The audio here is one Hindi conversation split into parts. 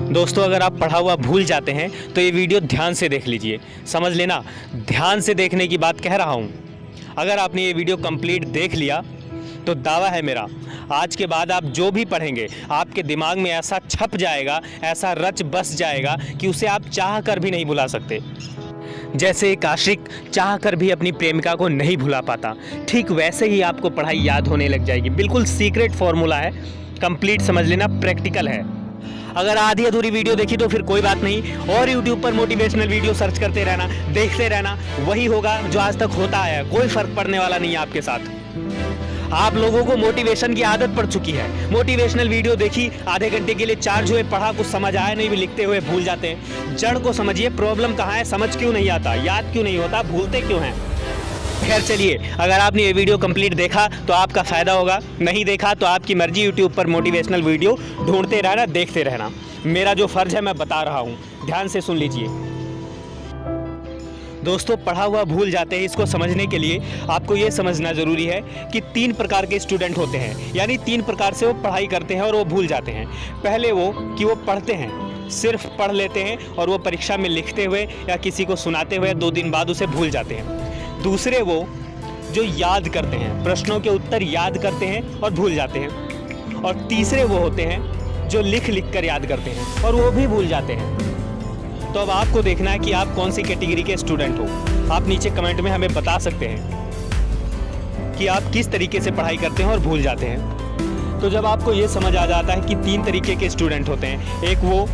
दोस्तों, अगर आप पढ़ा हुआ भूल जाते हैं तो ये वीडियो ध्यान से देख लीजिए। समझ लेना, ध्यान से देखने की बात कह रहा हूँ। अगर आपने ये वीडियो कंप्लीट देख लिया तो दावा है मेरा, आज के बाद आप जो भी पढ़ेंगे आपके दिमाग में ऐसा छप जाएगा, ऐसा रच बस जाएगा कि उसे आप चाह कर भी नहीं भुला सकते। जैसे एक आशिक चाह कर भी अपनी प्रेमिका को नहीं भुला पाता, ठीक वैसे ही आपको पढ़ाई याद होने लग जाएगी। बिल्कुल सीक्रेट फॉर्मूला है, कंप्लीट समझ लेना, प्रैक्टिकल है। अगर आधी अधूरी वीडियो देखी तो फिर कोई बात नहीं, और यूट्यूब पर मोटिवेशनल वीडियो सर्च करते रहना, देखते रहना, वही होगा जो आज तक होता आया है। कोई फर्क पड़ने वाला नहीं है आपके साथ। आप लोगों को मोटिवेशन की आदत पड़ चुकी है। मोटिवेशनल वीडियो देखी, आधे घंटे के लिए चार्ज हुए, पढ़ा, कुछ समझ आया नहीं, भी लिखते हुए भूल जाते हैं। जड़ को समझिए, प्रॉब्लम कहाँ है, समझ क्यों नहीं आता, याद क्यों नहीं होता, भूलते क्यों हैं। खैर चलिए, अगर आपने ये वीडियो कंप्लीट देखा तो आपका फ़ायदा होगा, नहीं देखा तो आपकी मर्जी। यूट्यूब पर मोटिवेशनल वीडियो ढूंढते रहना, देखते रहना। मेरा जो फ़र्ज़ है मैं बता रहा हूँ, ध्यान से सुन लीजिए। दोस्तों, पढ़ा हुआ भूल जाते हैं, इसको समझने के लिए आपको ये समझना ज़रूरी है कि 3 प्रकार के स्टूडेंट होते हैं, यानी 3 प्रकार से वो पढ़ाई करते हैं और वो भूल जाते हैं। पहले वो कि वो पढ़ते हैं, सिर्फ पढ़ लेते हैं और वो परीक्षा में लिखते हुए या किसी को सुनाते हुए 2 दिन बाद उसे भूल जाते हैं। दूसरे वो जो याद करते हैं, प्रश्नों के उत्तर याद करते हैं और भूल जाते हैं। और तीसरे वो होते हैं जो लिख लिख कर याद करते हैं और वो भी भूल जाते हैं। तो अब आपको देखना है कि आप कौन सी कैटेगरी के स्टूडेंट हो। आप नीचे कमेंट में हमें बता सकते हैं कि आप किस तरीके से पढ़ाई करते हैं और भूल जाते हैं। तो जब आपको ये समझ आ जाता है कि 3 तरीके के स्टूडेंट होते हैं, एक वो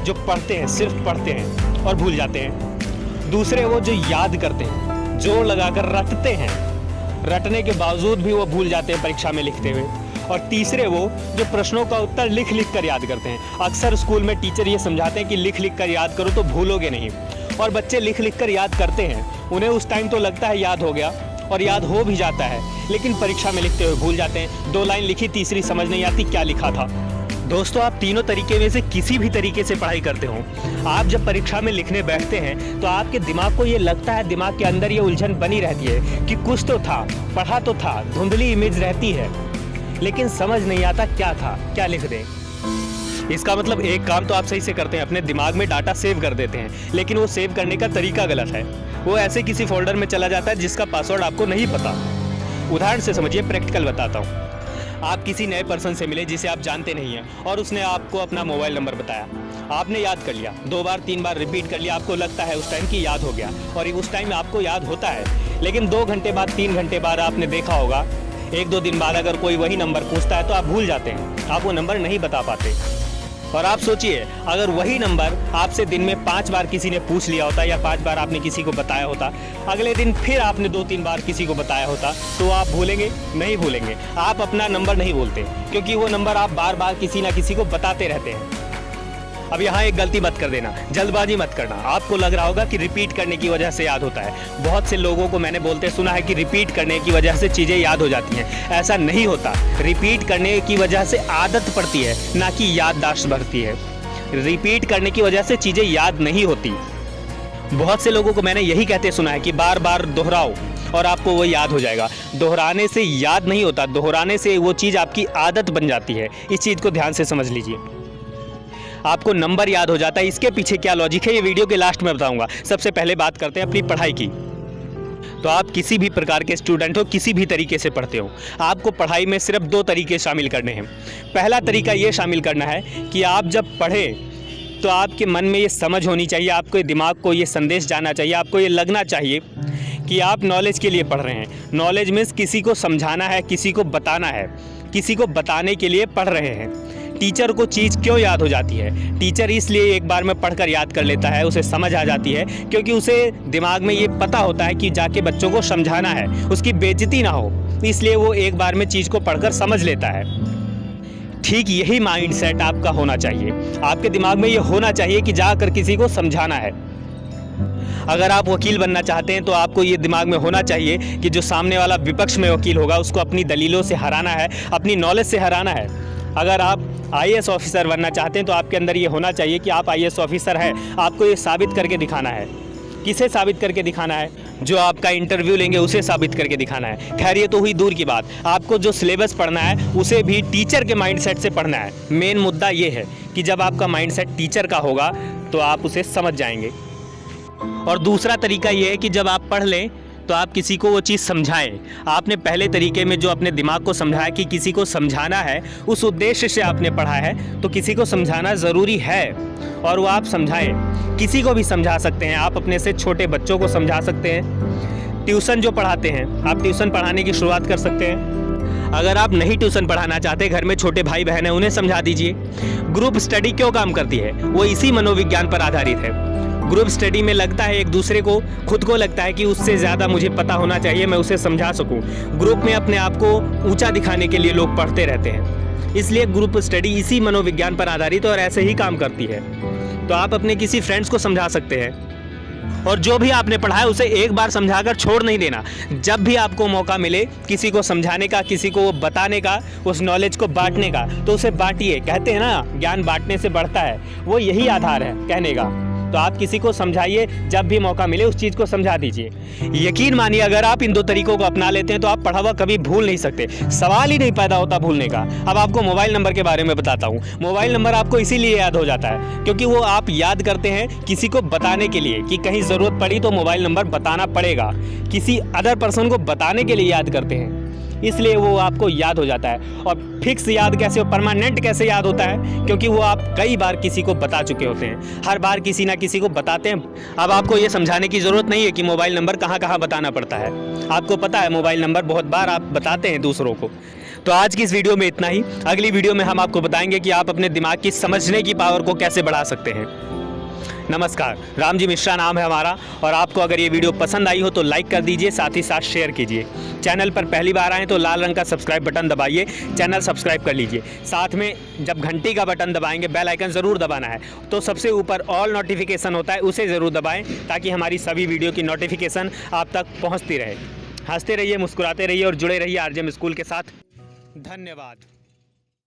जो पढ़ते हैं, सिर्फ पढ़ते हैं और भूल जाते हैं। दूसरे वो जो याद करते हैं, जोर लगाकर रटते हैं, रटने के बावजूद भी वो भूल जाते हैं परीक्षा में लिखते हुए। और तीसरे वो जो प्रश्नों का उत्तर लिख लिख कर याद करते हैं। अक्सर स्कूल में टीचर ये समझाते हैं कि लिख लिख कर याद करो तो भूलोगे नहीं, और बच्चे लिख लिख कर याद करते हैं। उन्हें उस टाइम तो लगता है याद हो गया, और याद हो भी जाता है, लेकिन परीक्षा में लिखते हुए भूल जाते हैं। 2 लाइन लिखी, तीसरी समझ नहीं आती क्या लिखा था। दोस्तों, आप तीनों तरीके में से किसी भी तरीके से पढ़ाई करते हो, आप जब परीक्षा में लिखने बैठते हैं तो आपके दिमाग को ये लगता है, दिमाग के अंदर ये उलझन बनी रहती है कि कुछ तो था, पढ़ा तो था, धुंधली इमेज रहती है, लेकिन समझ नहीं आता क्या था, क्या लिख दें। इसका मतलब एक काम तो आप सही से करते हैं, अपने दिमाग में डाटा सेव कर देते हैं, लेकिन वो सेव करने का तरीका गलत है। वो ऐसे किसी फोल्डर में चला जाता है जिसका पासवर्ड आपको नहीं पता। उदाहरण से समझिए, प्रैक्टिकल बताता हूँ। आप किसी नए पर्सन से मिले जिसे आप जानते नहीं हैं, और उसने आपको अपना मोबाइल नंबर बताया। आपने याद कर लिया, 2 बार 3 बार रिपीट कर लिया, आपको लगता है उस टाइम की याद हो गया, और उस टाइम आपको याद होता है। लेकिन 2 घंटे बाद, 3 घंटे बाद आपने देखा होगा, 1-2 दिन बाद अगर कोई वही नंबर पूछता है तो आप भूल जाते हैं, आप वो नंबर नहीं बता पाते। और आप सोचिए, अगर वही नंबर आपसे दिन में 5 बार किसी ने पूछ लिया होता, या 5 बार आपने किसी को बताया होता, अगले दिन फिर आपने 2-3 बार किसी को बताया होता, तो आप भूलेंगे? नहीं भूलेंगे। आप अपना नंबर नहीं भूलते, क्योंकि वो नंबर आप बार बार किसी ना किसी को बताते रहते हैं। अब यहाँ एक गलती मत कर देना, जल्दबाजी मत करना। आपको लग रहा होगा कि रिपीट करने की वजह से याद होता है। बहुत से लोगों को मैंने बोलते सुना है कि रिपीट करने की वजह से चीज़ें याद हो जाती हैं। ऐसा नहीं होता। रिपीट करने की वजह से आदत पड़ती है, ना कि याददाश्त बढ़ती है। रिपीट करने की वजह से चीज़ें याद नहीं होती। बहुत से लोगों को मैंने यही कहते सुना है कि बार बार दोहराओ और आपको वो याद हो जाएगा। दोहराने से याद नहीं होता, दोहराने से वो चीज़ आपकी आदत बन जाती है। इस चीज़ को ध्यान से समझ लीजिए। आपको नंबर याद हो जाता है, इसके पीछे क्या लॉजिक है ये वीडियो के लास्ट में बताऊंगा। सबसे पहले बात करते हैं अपनी पढ़ाई की। तो आप किसी भी प्रकार के स्टूडेंट हो, किसी भी तरीके से पढ़ते हो, आपको पढ़ाई में सिर्फ 2 तरीके शामिल करने हैं। पहला तरीका ये शामिल करना है कि आप जब पढ़ें तो आपके मन में ये समझ होनी चाहिए, आपके दिमाग को ये संदेश जाना चाहिए, आपको ये लगना चाहिए कि आप नॉलेज के लिए पढ़ रहे हैं। नॉलेज मीन्स किसी को समझाना है, किसी को बताना है, किसी को बताने के लिए पढ़ रहे हैं। टीचर को चीज़ क्यों याद हो जाती है? टीचर इसलिए एक बार में पढ़कर याद कर लेता है, उसे समझ आ जाती है, क्योंकि उसे दिमाग में ये पता होता है कि जाके बच्चों को समझाना है, उसकी बेइज्जती ना हो, इसलिए वो एक बार में चीज़ को पढ़कर समझ लेता है। ठीक यही माइंडसेट आपका होना चाहिए। आपके दिमाग में ये होना चाहिए कि जाकर किसी को समझाना है। अगर आप वकील बनना चाहते हैं तो आपको ये दिमाग में होना चाहिए कि जो सामने वाला विपक्ष में वकील होगा उसको अपनी दलीलों से हराना है, अपनी नॉलेज से हराना है। अगर आप IAS ऑफिसर बनना चाहते हैं तो आपके अंदर ये होना चाहिए कि आप IAS ऑफिसर हैं, आपको ये साबित करके दिखाना है। किसे साबित करके दिखाना है? जो आपका इंटरव्यू लेंगे उसे साबित करके दिखाना है। खैर ये तो हुई दूर की बात, आपको जो सिलेबस पढ़ना है उसे भी टीचर के माइंडसेट से पढ़ना है। मेन मुद्दा ये है कि जब आपका माइंडसेट टीचर का होगा तो आप उसे समझ जाएंगे। और दूसरा तरीका ये है कि जब आप पढ़ लें तो आप किसी को वो चीज़ समझाएं। आपने पहले तरीके में जो अपने दिमाग को समझाया कि किसी को समझाना है, उस उद्देश्य से आपने पढ़ा है, तो किसी को समझाना ज़रूरी है और वो आप समझाएं। किसी को भी समझा सकते हैं, आप अपने से छोटे बच्चों को समझा सकते हैं। ट्यूशन जो पढ़ाते हैं, आप ट्यूशन पढ़ाने की शुरुआत कर सकते हैं। अगर आप नहीं ट्यूशन पढ़ाना चाहते, घर में छोटे भाई बहन हैं, उन्हें समझा दीजिए। ग्रुप स्टडी क्यों काम करती है? वो इसी मनोविज्ञान पर आधारित है। ग्रुप स्टडी में लगता है एक दूसरे को, खुद को लगता है कि उससे ज़्यादा मुझे पता होना चाहिए, मैं उसे समझा सकूं। ग्रुप में अपने आप को ऊंचा दिखाने के लिए लोग पढ़ते रहते हैं, इसलिए ग्रुप स्टडी इसी मनोविज्ञान पर आधारित और ऐसे ही काम करती है। तो आप अपने किसी फ्रेंड्स को समझा सकते हैं और जो भी आपने पढ़ा है उसे एक बार समझाकर छोड़ नहीं देना। जब भी आपको मौका मिले किसी को समझाने का, किसी को बताने का, उस नॉलेज को बांटने का, तो उसे बांटिए। कहते हैं ना, ज्ञान बांटने से बढ़ता है, वो यही आधार है कहने का। तो आप किसी को समझाइए, जब भी मौका मिले उस चीज़ को समझा दीजिए। यकीन मानिए, अगर आप इन दो तरीकों को अपना लेते हैं तो आप पढ़ा हुआ कभी भूल नहीं सकते, सवाल ही नहीं पैदा होता भूलने का। अब आपको मोबाइल नंबर के बारे में बताता हूँ। मोबाइल नंबर आपको इसीलिए याद हो जाता है क्योंकि वो आप याद करते हैं किसी को बताने के लिए कि कहीं ज़रूरत पड़ी तो मोबाइल नंबर बताना पड़ेगा। किसी अदर पर्सन को बताने के लिए याद करते हैं, इसलिए वो आपको याद हो जाता है। और फिक्स याद कैसे, परमानेंट कैसे याद होता है? क्योंकि वो आप कई बार किसी को बता चुके होते हैं, हर बार किसी ना किसी को बताते हैं। अब आपको ये समझाने की ज़रूरत नहीं है कि मोबाइल नंबर कहाँ कहाँ बताना पड़ता है, आपको पता है मोबाइल नंबर बहुत बार आप बताते हैं दूसरों को। तो आज की इस वीडियो में इतना ही। अगली वीडियो में हम आपको बताएंगे कि आप अपने दिमाग की समझने की पावर को कैसे बढ़ा सकते हैं। नमस्कार, रामजी मिश्रा नाम है हमारा, और आपको अगर ये वीडियो पसंद आई हो तो लाइक कर दीजिए, साथ ही साथ शेयर कीजिए। चैनल पर पहली बार आएँ तो लाल रंग का सब्सक्राइब बटन दबाइए, चैनल सब्सक्राइब कर लीजिए। साथ में जब घंटी का बटन दबाएंगे, बेल आइकन ज़रूर दबाना है, तो सबसे ऊपर ऑल नोटिफिकेशन होता है, उसे ज़रूर दबाएँ ताकि हमारी सभी वीडियो की नोटिफिकेशन आप तक पहुँचती रहे। हंसते रहिए, मुस्कुराते रहिए और जुड़े रहिए आरजेएम स्कूल के साथ। धन्यवाद।